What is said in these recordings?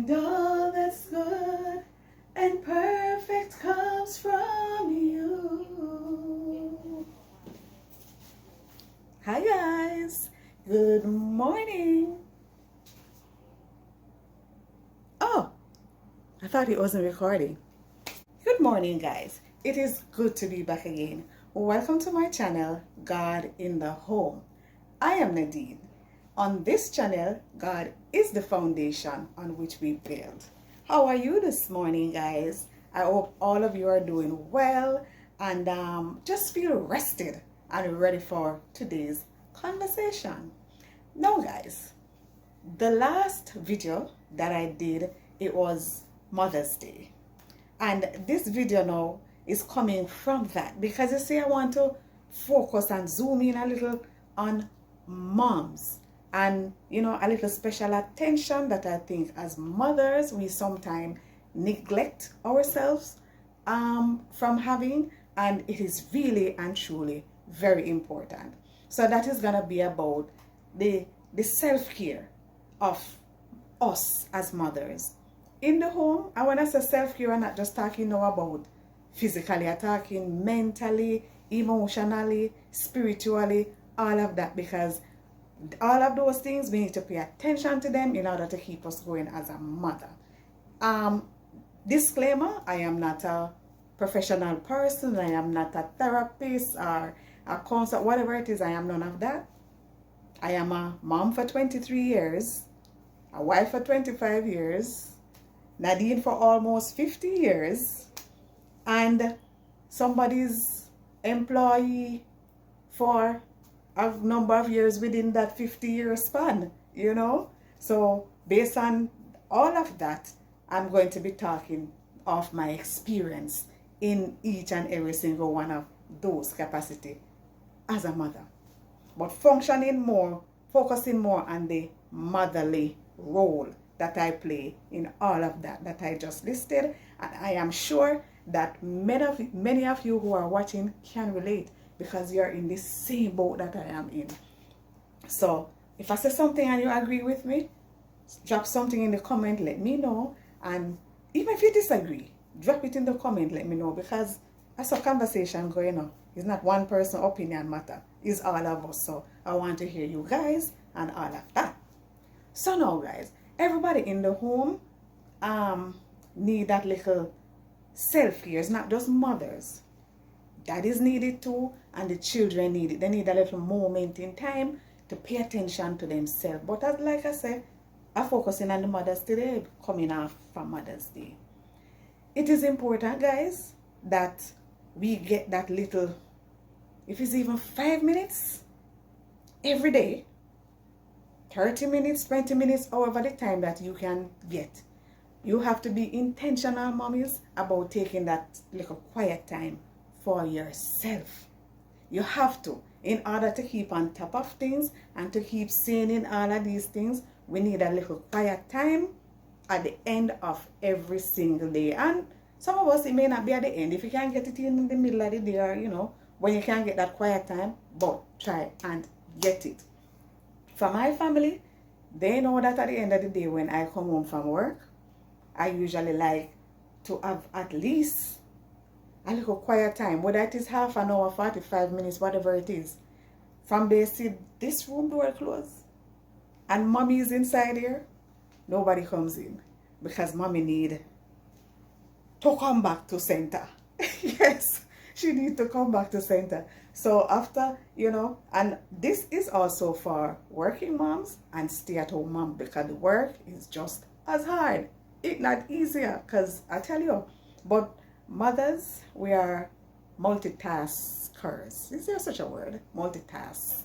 And all that's good and perfect comes from you. Hi guys, good morning. Oh, I thought it wasn't recording. Good morning guys, it is good to be back again. Welcome to my channel, God in the Home. I am Nadine. On this channel, God is the foundation on which we build. How are you this morning, guys? I hope all of you are doing well and just feel rested and ready for today's conversation. Now, guys, the last video that I did, it was Mother's Day. And this video now is coming from that because you see, I want to focus and zoom in a little on moms and a little special attention that I think as mothers we sometimes neglect ourselves from having, and it is really and truly very important. So that is going to be about the self-care of us as mothers in the home. I want to say self-care, I'm not just talking now about physically, I'm talking mentally, emotionally, spiritually, all of that, because all of those things we need to pay attention to them in order to keep us going as a mother. Disclaimer, I am not a professional person, I am not a therapist or a counselor, whatever it is, I am none of that. I am a mom for 23 years, a wife for 25 years, Nadine for almost 50 years, and somebody's employee for a number of years within that 50-year span, So based on all of that, I'm going to be talking of my experience in each and every single one of those capacity as a mother. But focusing more on the motherly role that I play in all of that I just listed. And I am sure that many of you who are watching can relate, because you're in the same boat that I am in. So if I say something and you agree with me, drop something in the comment, let me know. And even if you disagree, drop it in the comment, let me know, because that's a conversation going on. It's not one person's opinion matter, it's all of us. So I want to hear you guys and all of that. So now guys, everybody in the home need that little self-care. It's not just mothers. Daddies need it too, and the children need it. They need a little moment in time to pay attention to themselves. But as like I said, I'm focusing on the mothers today, coming off from Mother's Day. It is important, guys, that we get that little, if it's even 5 minutes every day, 30 minutes, 20 minutes, however the time that you can get. You have to be intentional, mommies, about taking that little quiet time for yourself. You have to, in order to keep on top of things and to keep saying all of these things. We need a little quiet time at the end of every single day. And some of us, it may not be at the end. If you can't get it in the middle of the day, or when you can't get that quiet time, but try and get it. For my family, they know that at the end of the day, when I come home from work, I usually like to have at least a little quiet time, whether it is half an hour, 45 minutes, whatever it is. From they see this room door closed and mommy is inside here, nobody comes in, because mommy need to come back to center. Yes, she need to come back to center. So after, and this is also for working moms and stay-at-home mom, because the work is just as hard, if not easier, because I tell you, but mothers, we are multitaskers. Is there such a word? Multitaskers?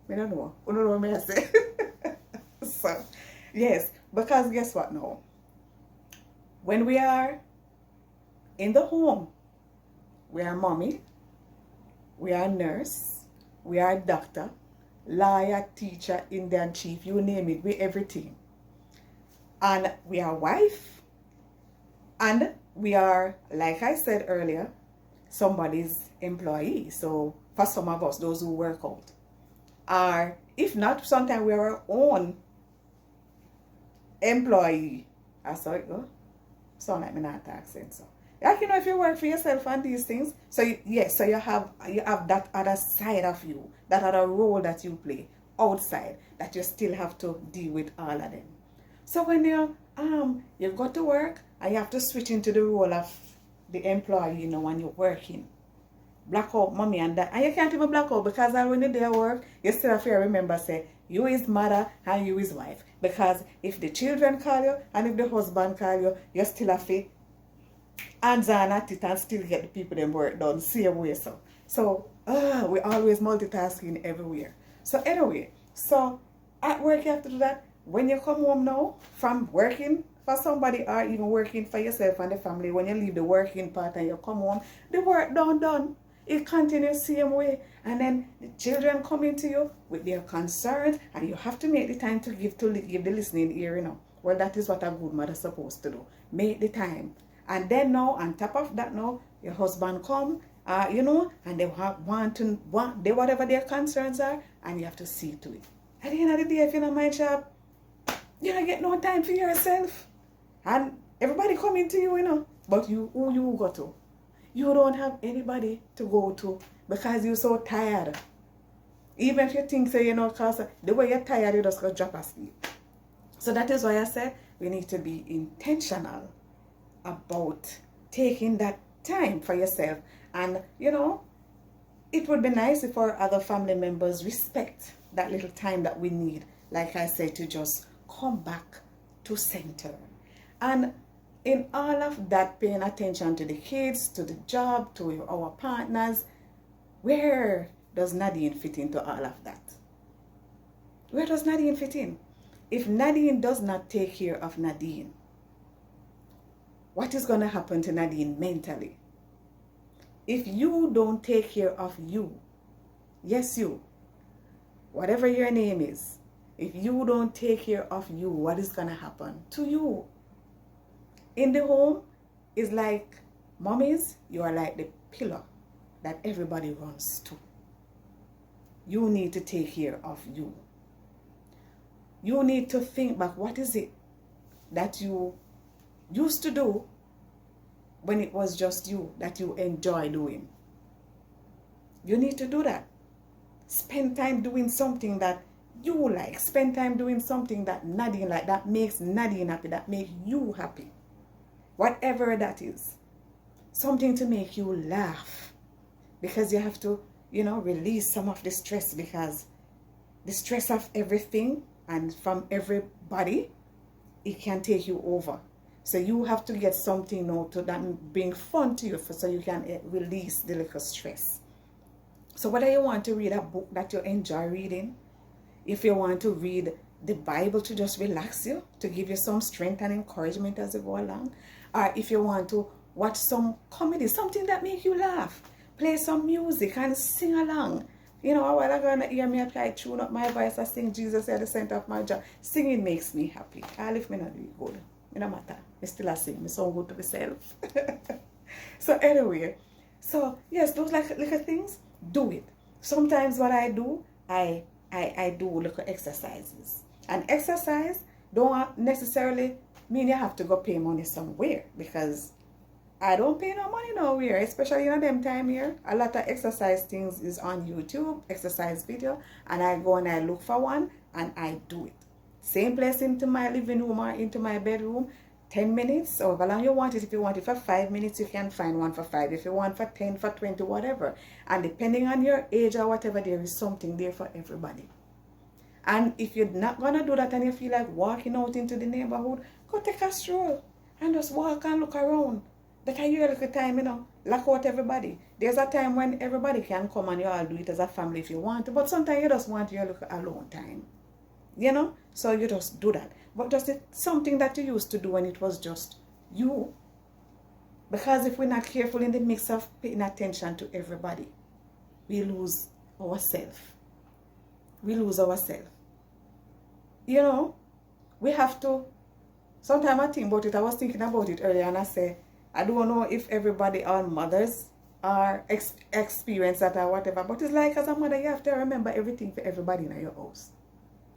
I don't know. I don't know what I say. So, yes, because guess what now? When we are in the home, we are mommy, we are nurse, we are doctor, lawyer, teacher, Indian chief, you name it, we everything. And we are wife, and we are, like I said earlier, somebody's employee. So for some of us, those who work out. Or if not, sometimes we are our own employee. That's how it go. Sound like me not accent so. Like if you work for yourself and these things, so yes, so you have that other side of you, that other role that you play outside that you still have to deal with all of them. So when you go to work and you have to switch into the role of the employee, when you're working. Black out mommy and dad. And you can't even black out because when you're there work, you still have to remember say you is mother and you is wife. Because if the children call you and if the husband call you, you still have to hands on at it and still get the people them work done same way so. So we always multitasking everywhere. So anyway, so at work you have to do that. When you come home now from working for somebody or even working for yourself and the family, when you leave the working part and you come home, the work done. It continues same way. And then the children coming to you with their concerns and you have to make the time to give the listening ear, Well, that is what a good mother is supposed to do. Make the time. And then now, on top of that now, your husband come, and they whatever their concerns are, and you have to see to it. At the end of the day, if you're not my job, you don't get no time for yourself. And everybody coming to you, But who you go to? You don't have anybody to go to because you're so tired. Even if you think so, because the way you're tired, you just go drop asleep. So that is why I said we need to be intentional about taking that time for yourself. And, it would be nice if our other family members respect that little time that we need, like I said, to just come back to center. And in all of that, paying attention to the kids, to the job, to our partners, where does Nadine fit into all of that? Where does Nadine fit in? If Nadine does not take care of Nadine, what is going to happen to Nadine mentally? If you don't take care of you, yes you, whatever your name is, if you don't take care of you, what is going to happen to you? In the home, is like, mommies, you are like the pillar that everybody runs to. You need to take care of you. You need to think back, what is it that you used to do when it was just you, that you enjoy doing? You need to do that. Spend time doing something that you like. Spend time doing something that Nadine like, that makes Nadine happy, that makes you happy. Whatever that is. Something to make you laugh. Because you have to, release some of the stress, because the stress of everything and from everybody, it can take you over. So you have to get something now to that bring fun to you so you can release the little stress. So whether you want to read a book that you enjoy reading, if you want to read the Bible to just relax you, to give you some strength and encouragement as you go along, or if you want to watch some comedy, something that makes you laugh, play some music and sing along. A while ago, you hear me try to tune up my voice, I sing Jesus at the center of my job. Singing makes me happy. All if me not do it good, it don't matter. I still a sing. I sound good to myself. So anyway, so yes, those little things, do it. Sometimes what I do, I do little exercises. And exercise don't necessarily mean you have to go pay money somewhere, because I don't pay no money nowhere, especially in them time here. A lot of exercise things is on YouTube, exercise video, and I go and I look for one and I do it. Same place into my living room or into my bedroom, 10 minutes, or however long you want it. If you want it for 5 minutes, you can find one for 5. If you want for 10, for 20, whatever. And depending on your age or whatever, there is something there for everybody. And if you're not going to do that and you feel like walking out into the neighborhood, go take a stroll and just walk and look around. That is your little time, lock out everybody. There's a time when everybody can come and you all do it as a family if you want to, but sometimes you just want your little alone time. So you just do that. But just something that you used to do when it was just you. Because if we're not careful in the mix of paying attention to everybody, we lose ourselves. We lose ourselves. We have to, sometimes I think about it, I was thinking about it earlier and I say, I don't know if everybody, all mothers or experience that or whatever. But it's like as a mother, you have to remember everything for everybody in your house.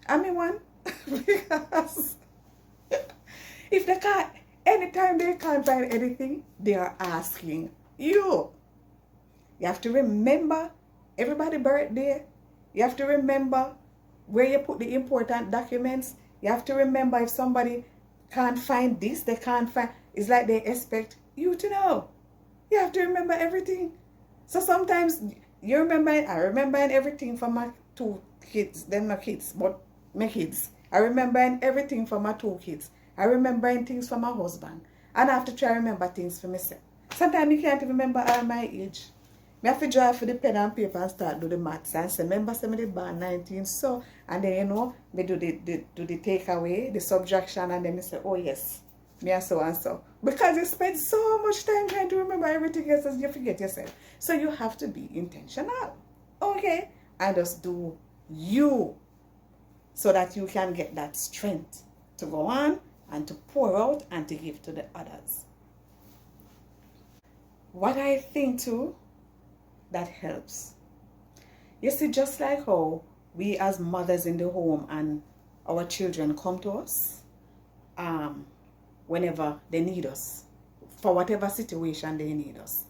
I mean one, because if they can't, anytime they can't find anything, they are asking you. You have to remember everybody's birthday. You have to remember where you put the important documents. You have to remember if somebody can't find this, they can't find, it's like they expect you to know. You have to remember everything. So sometimes I remember everything from my 2 kids, then my kids, but my kids. I remember everything from my 2 kids. I remember things from my husband. And I have to try to remember things for myself. Sometimes you can't even remember all my age. I have to draw for the pen and paper and start do the maths and say, remember some of the born 19, so, and then, you know, me do the takeaway, the subtraction, and then I say, oh yes, me and so and so. Because you spend so much time trying to remember everything else as you forget yourself. So you have to be intentional, okay? And just do you, so that you can get that strength to go on and to pour out and to give to the others. What I think too, that helps. You see, just like how we as mothers in the home and our children come to us whenever they need us, for whatever situation they need us.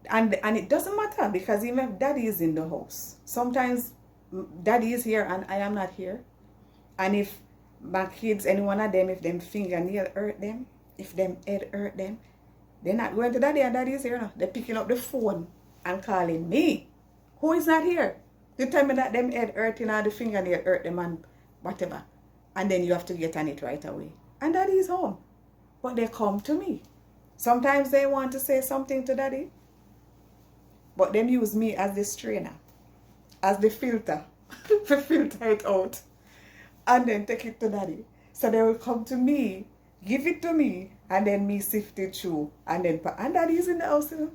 And it doesn't matter, because even if daddy is in the house, sometimes daddy is here and I am not here. And if my kids, any one of them, if them fingernail hurt them, if them head hurt them, they're not going to daddy and daddy is here now. They're picking up the phone and calling me, who is not here. You tell me that them head hurting or the fingernail hurt them and whatever. And then you have to get on it right away. And daddy is home. But they come to me. Sometimes they want to say something to daddy. But them use me as the strainer, as the filter, to filter it out. And then take it to daddy. So they will come to me, give it to me, and then me sift it through. And daddy is in the house, you know.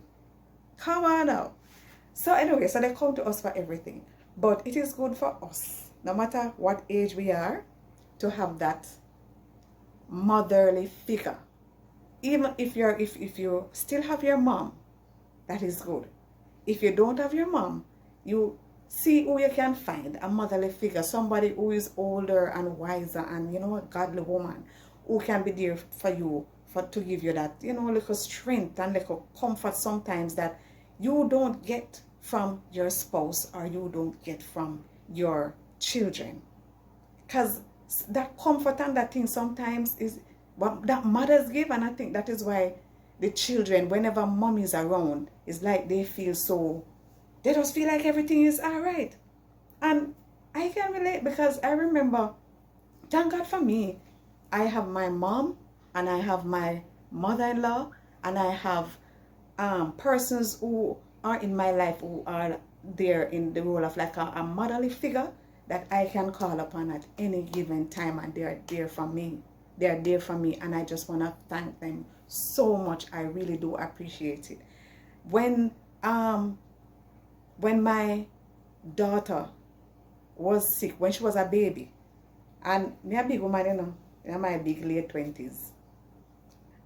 Come on now. So anyway, so they come to us for everything. But it is good for us, no matter what age we are, to have that motherly figure. Even if you still have your mom, that is good. If you don't have your mom, you see who you can find, a motherly figure, somebody who is older and wiser and, you know, a godly woman who can be there for you, to give you that, you know, little strength and little comfort sometimes that you don't get from your spouse or you don't get from your children. Because that comfort and that thing sometimes is what that mothers give, and I think that is why the children, whenever mom is around, is like they just feel like everything is all right. And I can relate, because I remember, thank God for me, I have my mom and I have my mother-in-law and I have persons who are in my life who are there in the role of like a motherly figure that I can call upon at any given time, and they are there for me. They are there for me, and I just want to thank them so much. I really do appreciate it. When my daughter was sick, when she was a baby, and me a big woman, you know, in my big late 20s,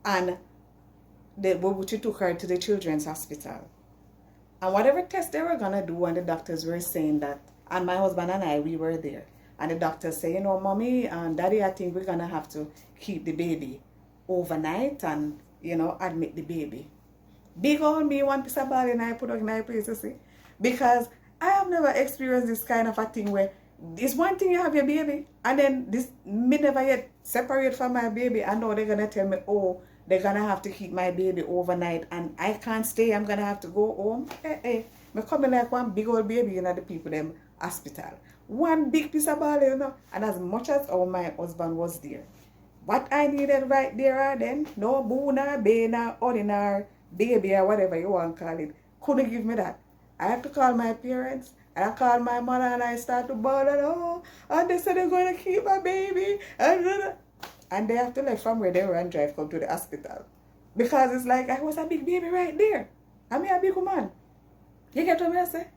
and she took her to the children's hospital, and whatever test they were gonna do, and the doctors were saying that, and my husband and I, we were there, and the doctors say, you know, mommy and daddy, I think we're gonna have to keep the baby overnight and, you know, admit the baby. Big old me, one piece of ball and I put on my place, you see, because I have never experienced this kind of a thing where it's one thing you have your baby, and then this me never yet separate from my baby, and now they're gonna tell me, oh, they're gonna have to keep my baby overnight and I can't stay, I'm gonna have to go home. Me coming like one big old baby, you know, the people them hospital. One big piece of ball, you know, and as much as my husband was there, what I needed right there or then, no boona, bena, ordinary baby or whatever you want to call it, couldn't give me that. I had to call my parents, and I called my mother, and I started to bawl, and oh, and they said they're going to keep my baby, and they have to left from where they were and drive come to the hospital. Because it's like, I was a big baby right there. I'm a big woman. You get what I say?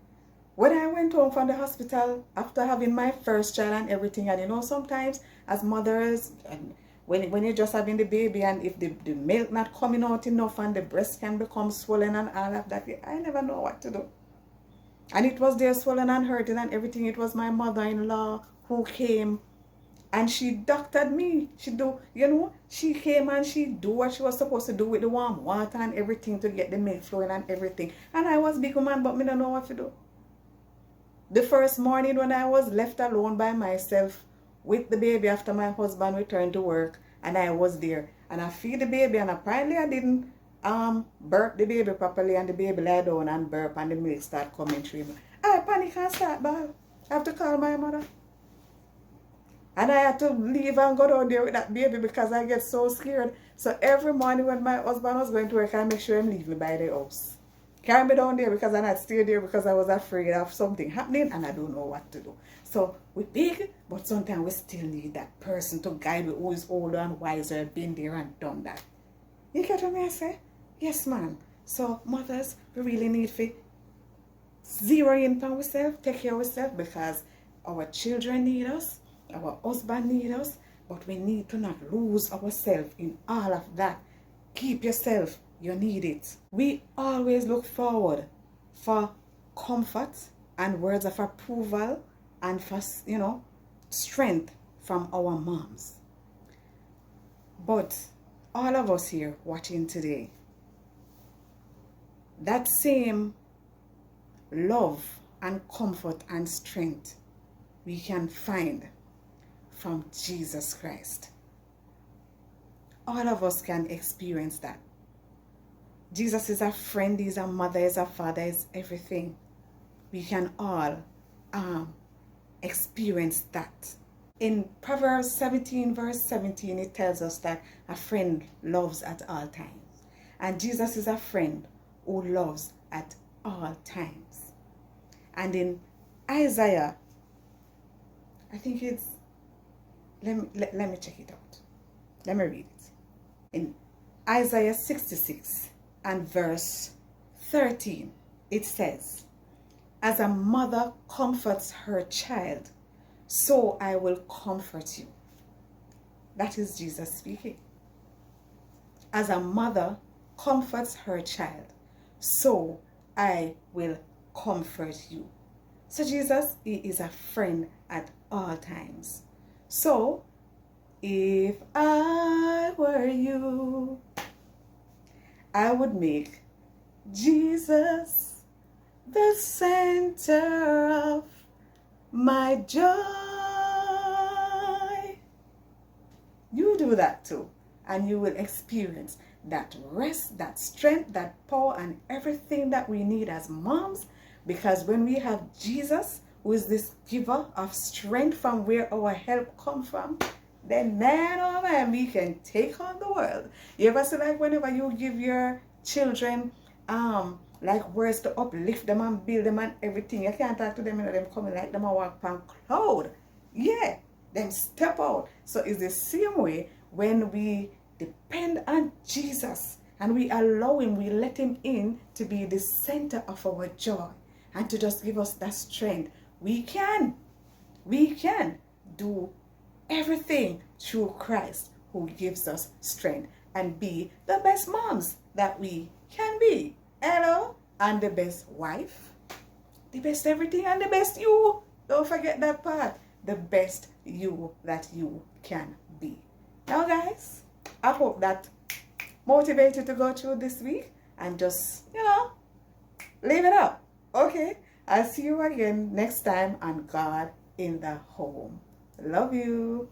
When I went home from the hospital, after having my first child and everything, and you know, sometimes as mothers, and when you're just having the baby, and if the milk not coming out enough and the breast can become swollen and all of that, I never know what to do. And it was there swollen and hurting and everything. It was my mother-in-law who came and she doctored me. She do, you know, she came and she do what she was supposed to do with the warm water and everything to get the milk flowing and everything. And I was big woman, but me don't know what to do. The first morning when I was left alone by myself with the baby after my husband returned to work, and I was there and I feed the baby, and apparently I didn't burp the baby properly, and the baby lie down and burp and the milk start coming through me. I panic and start bawl. I have to call my mother. And I had to leave and go down there with that baby because I get so scared. So every morning when my husband was going to work, I make sure him leave me by the house. Carry me down there because I not stay there because I was afraid of something happening and I don't know what to do. So we big, but sometimes we still need that person to guide me who is older and wiser, been there and done that. You get what I say? Yes, man. So mothers, we really need to zero in on ourselves, take care of ourselves, because our children need us, our husband need us, but we need to not lose ourselves in all of that. Keep yourself, you need it. We always look forward for comfort and words of approval and for, you know, strength from our moms. But all of us here watching today, that same love and comfort and strength we can find from Jesus Christ. All of us can experience that. Jesus is a friend, he's a mother, he's a father, he's everything. We can all experience that. In Proverbs 17 verse 17, it tells us that a friend loves at all times. And Jesus is a friend who loves at all times. And in Isaiah, I think it's, let me check it out. Let me read it. In Isaiah 66 and verse 13, it says, "As a mother comforts her child, so I will comfort you." That is Jesus speaking. As a mother comforts her child, so I will comfort you. So Jesus, he is a friend at all times. So if I were you, I would make Jesus the center of my joy. You do that too, and you will experience that rest, that strength, that power, and everything that we need as moms. Because when we have Jesus, who is this giver of strength from where our help comes from, then man, oh man, we can take on the world. You ever see, like, whenever you give your children like words to uplift them and build them and everything, you can't talk to them, you know, them coming like them a walk on cloud. Yeah, them step out. So it's the same way when we depend on Jesus and we allow him, we let him in to be the center of our joy and to just give us that strength. We can do everything through Christ who gives us strength and be the best moms that we can be. Hello? And the best wife, the best everything, and the best you. Don't forget that part. The best you that you can be. Now guys, I hope that motivates you to go through this week and just, you know, live it up. Okay? I'll see you again next time on God in the Home. Love you.